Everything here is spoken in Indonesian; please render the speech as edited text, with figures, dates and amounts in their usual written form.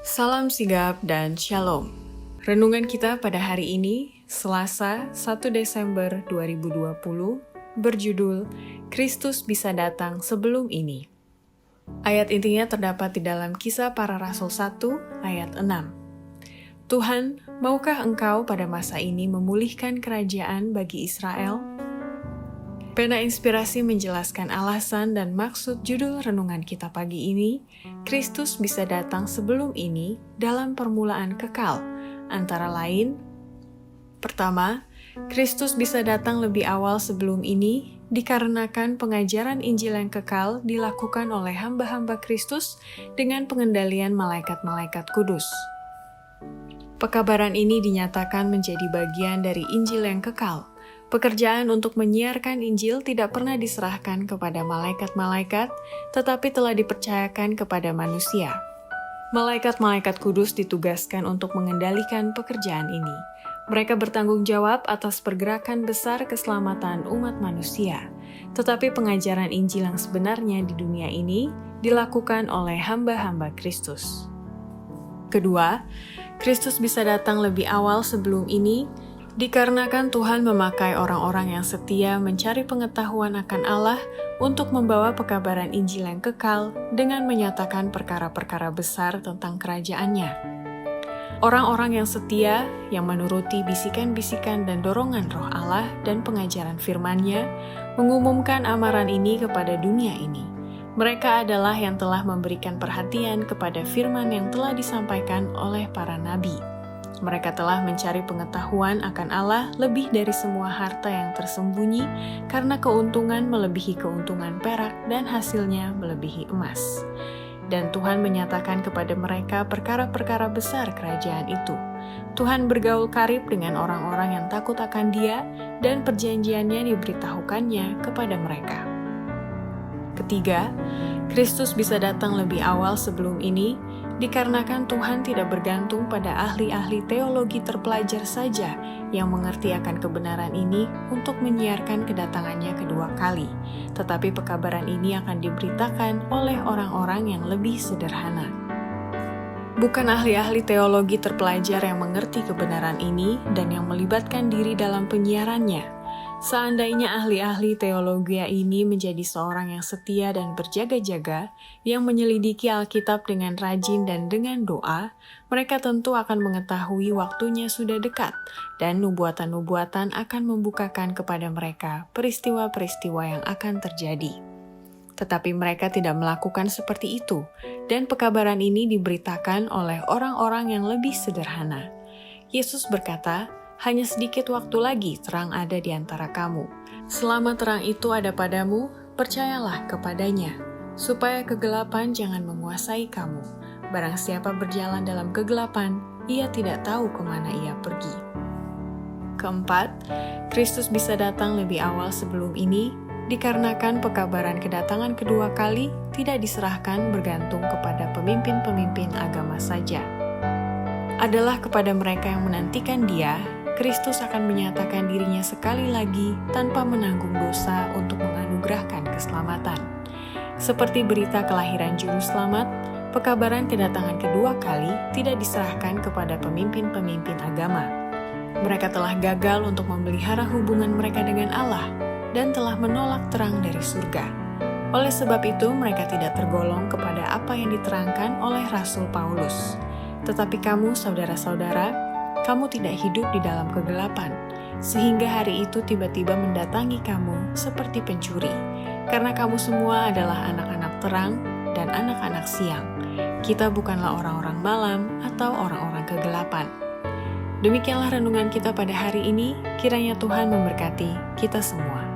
Salam sigap dan shalom. Renungan kita pada hari ini, Selasa 1 Desember 2020, berjudul Kristus bisa datang sebelum ini. Ayat intinya terdapat di dalam Kisah Para Rasul 1 ayat 6. Tuhan, maukah Engkau pada masa ini memulihkan kerajaan bagi Israel? Pena Inspirasi menjelaskan alasan dan maksud judul renungan kita pagi ini, Kristus bisa datang sebelum ini dalam permulaan kekal, antara lain, pertama, Kristus bisa datang lebih awal sebelum ini dikarenakan pengajaran Injil yang kekal dilakukan oleh hamba-hamba Kristus dengan pengendalian malaikat-malaikat kudus. Pekabaran ini dinyatakan menjadi bagian dari Injil yang kekal. Pekerjaan untuk menyiarkan Injil tidak pernah diserahkan kepada malaikat-malaikat, tetapi telah dipercayakan kepada manusia. Malaikat-malaikat kudus ditugaskan untuk mengendalikan pekerjaan ini. Mereka bertanggung jawab atas pergerakan besar keselamatan umat manusia. Tetapi pengajaran Injil yang sebenarnya di dunia ini dilakukan oleh hamba-hamba Kristus. Kedua, Kristus bisa datang lebih awal sebelum ini dikarenakan Tuhan memakai orang-orang yang setia mencari pengetahuan akan Allah untuk membawa pekabaran Injil yang kekal dengan menyatakan perkara-perkara besar tentang kerajaannya. Orang-orang yang setia, yang menuruti bisikan-bisikan dan dorongan roh Allah dan pengajaran firman-Nya, mengumumkan amaran ini kepada dunia ini. Mereka adalah yang telah memberikan perhatian kepada firman yang telah disampaikan oleh para nabi. Mereka telah mencari pengetahuan akan Allah lebih dari semua harta yang tersembunyi, karena keuntungan melebihi keuntungan perak dan hasilnya melebihi emas. Dan Tuhan menyatakan kepada mereka perkara-perkara besar kerajaan itu. Tuhan bergaul karib dengan orang-orang yang takut akan Dia, dan perjanjiannya diberitahukannya kepada mereka. Ketiga, Kristus bisa datang lebih awal sebelum ini, dikarenakan Tuhan tidak bergantung pada ahli-ahli teologi terpelajar saja yang mengerti akan kebenaran ini untuk menyiarkan kedatangannya kedua kali, tetapi pekabaran ini akan diberitakan oleh orang-orang yang lebih sederhana. Bukan ahli-ahli teologi terpelajar yang mengerti kebenaran ini dan yang melibatkan diri dalam penyiarannya. Seandainya ahli-ahli teologi ini menjadi seorang yang setia dan berjaga-jaga, yang menyelidiki Alkitab dengan rajin dan dengan doa, mereka tentu akan mengetahui waktunya sudah dekat, dan nubuatan-nubuatan akan membukakan kepada mereka peristiwa-peristiwa yang akan terjadi. Tetapi mereka tidak melakukan seperti itu, dan pekabaran ini diberitakan oleh orang-orang yang lebih sederhana. Yesus berkata, hanya sedikit waktu lagi terang ada di antara kamu. Selama terang itu ada padamu, percayalah kepadanya, supaya kegelapan jangan menguasai kamu. Barang siapa berjalan dalam kegelapan, ia tidak tahu kemana ia pergi. Keempat, Kristus bisa datang lebih awal sebelum ini, dikarenakan pekabaran kedatangan kedua kali tidak diserahkan bergantung kepada pemimpin-pemimpin agama saja. Adalah kepada mereka yang menantikan Dia, Kristus akan menyatakan dirinya sekali lagi tanpa menanggung dosa untuk menganugerahkan keselamatan. Seperti berita kelahiran Juru Selamat, pekabaran kedatangan kedua kali tidak diserahkan kepada pemimpin-pemimpin agama. Mereka telah gagal untuk memelihara hubungan mereka dengan Allah dan telah menolak terang dari surga. Oleh sebab itu, mereka tidak tergolong kepada apa yang diterangkan oleh Rasul Paulus. Tetapi kamu, saudara-saudara, kamu tidak hidup di dalam kegelapan, sehingga hari itu tiba-tiba mendatangi kamu seperti pencuri, karena kamu semua adalah anak-anak terang dan anak-anak siang. Kita bukanlah orang-orang malam atau orang-orang kegelapan. Demikianlah renungan kita pada hari ini, kiranya Tuhan memberkati kita semua.